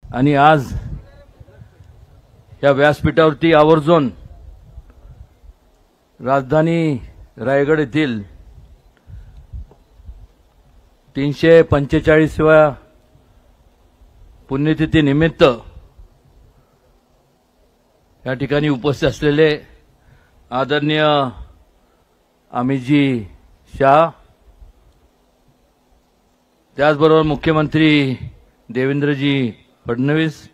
आणि आज या व्यासपीठावरती आवर्जून राजधानी रायगड येथील 345व्या पुण्यतिथी निमित्त या ठिकाणी उपस्थित असलेले आदरणीय अमितजी शाह, त्याचबरोबर मुख्यमंत्री देवेंद्रजी फडणवीस,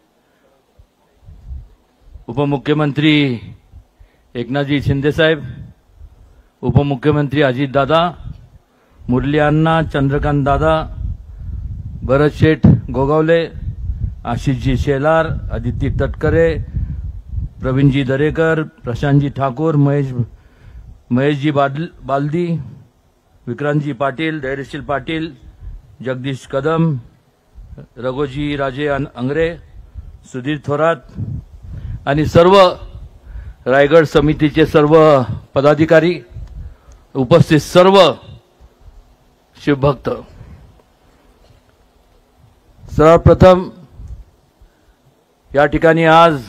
उपमुख्यमंत्री एकनाथजी शिंदेसाहेब, उपमुख्यमंत्री अजितदादा, मुरली अण्णा, चंद्रकांत दादा, भरत शेठ गोगावले, आशिषजी शेलार, आदिती तटकरे, प्रवीणजी दरेकर, प्रशांतजी ठाकूर, महेशजी बालदी, विक्रांतजी पाटील, धैर्यशील पाटील, जगदीश कदम, रघोजी राजे अंगरे, सुधीर थोरात आणि सर्व रायगड समितीचे सर्व पदाधिकारी, उपस्थित सर्व शिवभक्त, सर्वप्रथम या ठिकाणी आज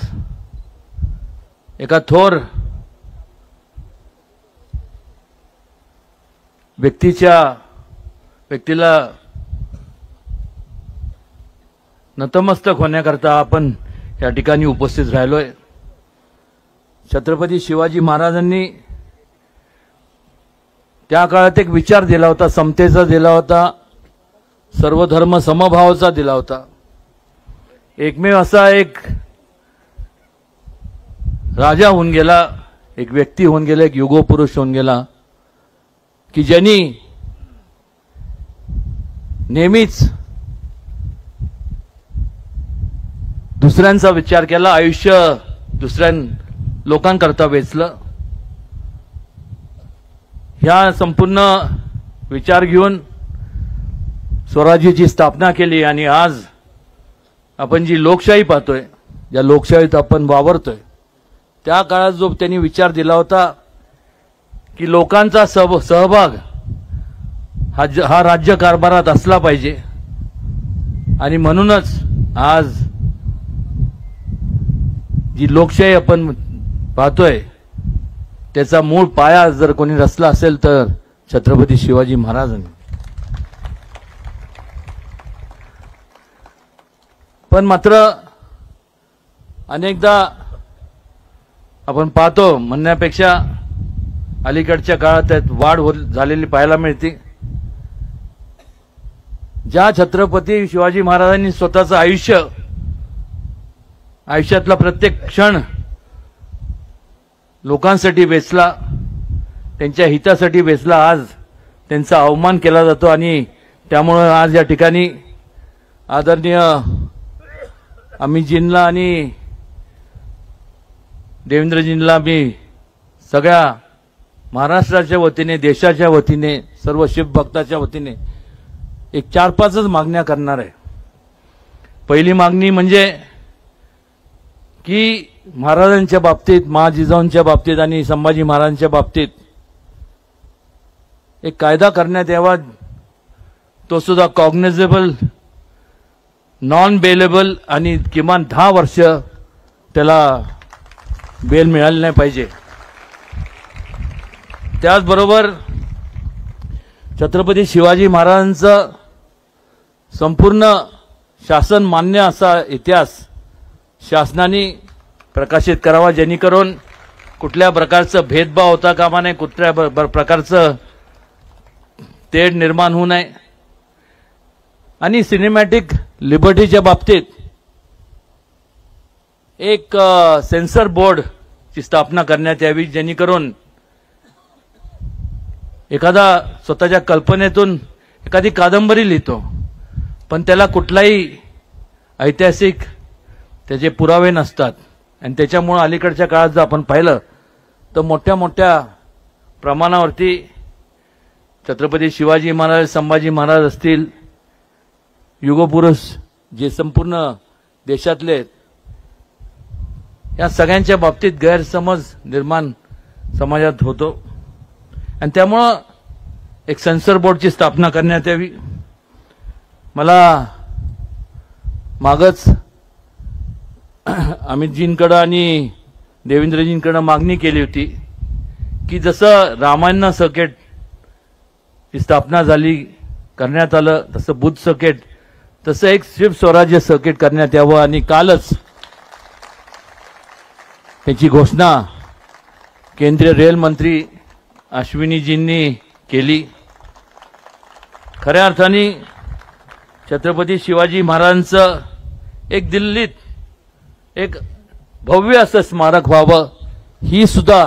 एका थोर व्यक्तीला नतमस्तक होण्याकरता आपण या ठिकाणी उपस्थित राहिलोय। छत्रपती शिवाजी महाराजांनी त्या काळात एक विचार दिला होता, समतेचा दिला होता, सर्वधर्म समभावाचा दिला होता। एकमेव असा एक राजा होऊन गेला, एक व्यक्ती होऊन गेला, एक युगपुरुष होऊन गेला की ज्यांनी नेहमीच दुसऱ्यांचा विचार केला, आयुष्य दुसऱ्या लोकांकरता वेचलं। ह्या संपूर्ण विचार घेऊन स्वराज्याची स्थापना केली आणि आज आपण जी लोकशाही पाहतोय, ज्या लोकशाहीत आपण वावरतोय, त्या काळात जो त्यांनी विचार दिला होता की लोकांचा सहभाग हा राज्य कारभारात असला पाहिजे आणि म्हणूनच आज जी लोकशाही आपण पाहतोय त्याचा मूळ पाया जर कोणी रचला असेल तर छत्रपती शिवाजी महाराजांनी। पण मात्र अनेकदा आपण पाहतो, म्हणण्यापेक्षा अलीकडच्या काळात त्यात वाढ झालेली पाहायला मिळते। ज्या छत्रपती शिवाजी महाराजांनी स्वतःचं आयुष्यातला प्रत्येक क्षण लोकांसाठी वेचला, त्यांच्या हितासाठी वेचला, आज त्यांचा अवमान केला जातो आणि त्यामुळे आज या ठिकाणी आदरणीय अमितजींना आणि देवेंद्रजींना मी सगळ्या महाराष्ट्राच्या वतीने, देशाच्या वतीने, सर्व शिवभक्ताच्या वतीने एक 4-5च मागण्या करणार आहे। पहिली मागणी म्हणजे की महाराजांच्या बाबतीत, महाजिजाऊंच्या बाबतीत आणि संभाजी महाराजांच्या बाबतीत एक कायदा करण्यात यावा, तो सुद्धा कॉग्निझेबल, नॉन बेलेबल आणि किमान 10 वर्ष त्याला बेल मिळाली नाही पाहिजे। त्याचबरोबर छत्रपती शिवाजी महाराजांचं संपूर्ण शासन मान्य असा इतिहास शासनाने प्रकाशित करावा, जेणेकरून कुठल्या प्रकारचं भेदभाव होता कामा नये, कुठल्या प्रकारचं तेढ निर्माण होऊ नये आणि सिनेमॅटिक लिबर्टीच्या बाबतीत एक सेन्सर बोर्डची स्थापना करण्यात यावी, जेणेकरून एखादा स्वतःच्या कल्पनेतून एखादी कादंबरी लिहितो पण त्याला कुठलाही ऐतिहासिक त्याचे पुरावे नसतात आणि त्याच्यामुळे अलीकडच्या काळात जर आपण पाहिलं तर मोठ्या मोठ्या प्रमाणावरती छत्रपती शिवाजी महाराज, संभाजी महाराज असतील, युगपुरुष जे संपूर्ण देशातले, या सगळ्यांच्या बाबतीत गैरसमज निर्माण समाजात होतो आणि त्यामुळे एक सेन्सर बोर्डची स्थापना करण्यात यावी। मला मागच अमितजींकडं आणि देवेंद्रजींकडं मागणी केली होती की जसं रामायण सर्किट ची स्थापना झाली करण्यात आलं, तसं बुद्ध सर्किट, तसं एक शिव स्वराज्य सर्किट करण्यात यावं. आणि कालच त्याची घोषणा केंद्रीय रेल मंत्री अश्विनीजींनी केली. खऱ्या अर्थाने छत्रपती शिवाजी महाराजांचं एक दिल्लीत एक भव्य असं स्मारक व्हावं, ही सुद्धा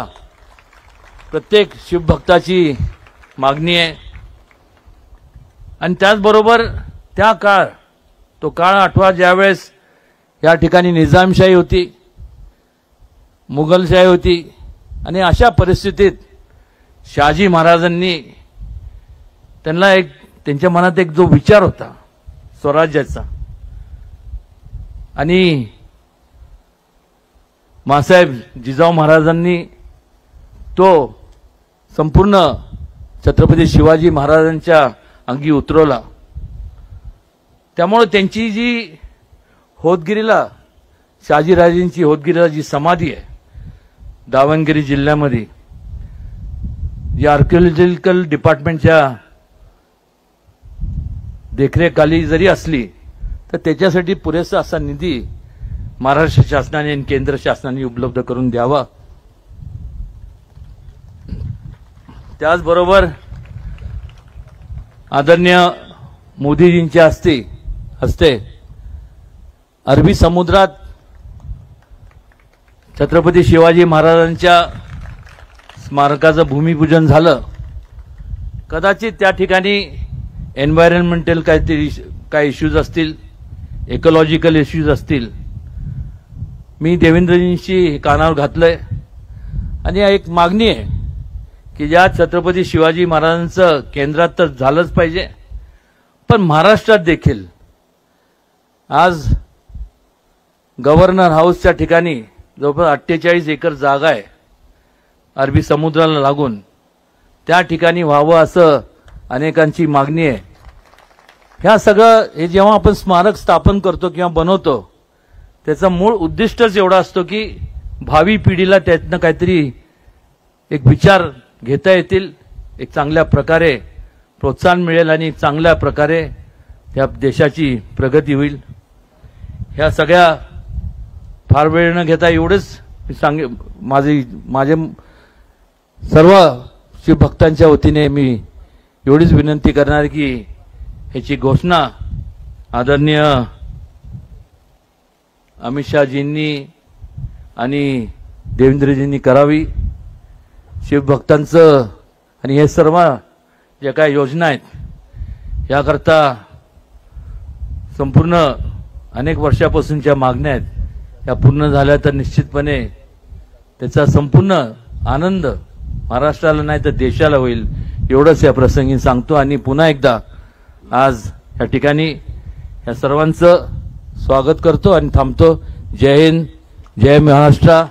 प्रत्येक शिवभक्ताची मागणी आहे. आणि त्याचबरोबर तो काळ आठवा ज्यावेळेस या ठिकाणी निजामशाही होती, मुघलशाही होती, आणि अशा परिस्थितीत शहाजी महाराजांनी त्यांच्या मनात एक जो विचार होता स्वराज्याचा, आणि मासाहेब जिजाऊ महाराजांनी तो संपूर्ण छत्रपती शिवाजी महाराजांच्या अंगी उतरवला. त्यामुळे त्यांची जी होतगिरीला, शहाजीराजेंची होतगिरीला जी समाधी आहे दावणगिरी जिल्ह्यामध्ये, जी आर्किओलॉजिकल डिपार्टमेंटच्या देखरेखाली जरी असली तर त्याच्यासाठी पुरेसा असा निधी महाराष्ट्र शासनाने आणि केंद्र शासनाने उपलब्ध करून द्यावा. त्याचबरोबर आदरणीय मोदीजींच्या हस्ते अरबी समुद्रात छत्रपती शिवाजी महाराजांच्या स्मारकाचं भूमिपूजन झालं. कदाचित त्या ठिकाणी एन्व्हायरमेंटल काही इश्यूज असतील, इकॉलॉजिकल इश्यूज असतील. मी देवेंद्रजींशी कानावर घातलंय आणि एक मागणी आहे की ज्या छत्रपती शिवाजी महाराजांचं केंद्रात तर झालंच पाहिजे, पण महाराष्ट्रात देखील आज गव्हर्नर हाऊसच्या ठिकाणी जवळपास 48 एकर जागा आहे अरबी समुद्राला लागून, त्या ठिकाणी व्हावं असं अनेकांची मागणी आहे. ह्या सगळं हे जेव्हा आपण स्मारक स्थापन करतो किंवा बनवतो त्याचा मूळ उद्दिष्टच एवढा असतो की भावी पिढीला त्यातनं काहीतरी एक विचार घेता येतील, एक चांगल्या प्रकारे प्रोत्साहन मिळेल आणि चांगल्या प्रकारे त्या देशाची प्रगती होईल. ह्या सगळ्या फार वेळ न घेता एवढंच माझे सर्व शिवभक्तांच्या वतीने मी एवढीच विनंती करणार की ह्याची घोषणा आदरणीय अमित शहाजींनी आणि देवेंद्रजींनी करावी. शिवभक्तांचं आणि हे सर्व ज्या काही योजना आहेत याकरता संपूर्ण अनेक वर्षापासूनच्या मागण्या आहेत, त्या पूर्ण झाल्या तर निश्चितपणे त्याचा संपूर्ण आनंद महाराष्ट्राला नाही तर देशाला होईल, एवढंच या प्रसंगी सांगतो. आणि पुन्हा एकदा आज या ठिकाणी या सर्वांचं स्वागत करतो आणि थांबतो. जय हिंद, जय महाराष्ट्र,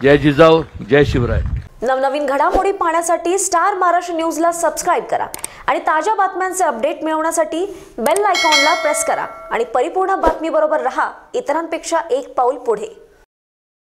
जय जिजाऊ, जय शिवराय. नवनवीन घडामोडी पाहण्यासाठी स्टार महाराष्ट्र न्यूजला सबस्क्राईब करा आणि ताज्या बातम्यांचे अपडेट मिळवण्यासाठी बेल आयकॉनला प्रेस करा आणि परिपूर्ण बातमीबरोबर रहा, इतरांपेक्षा एक पाऊल पुढे.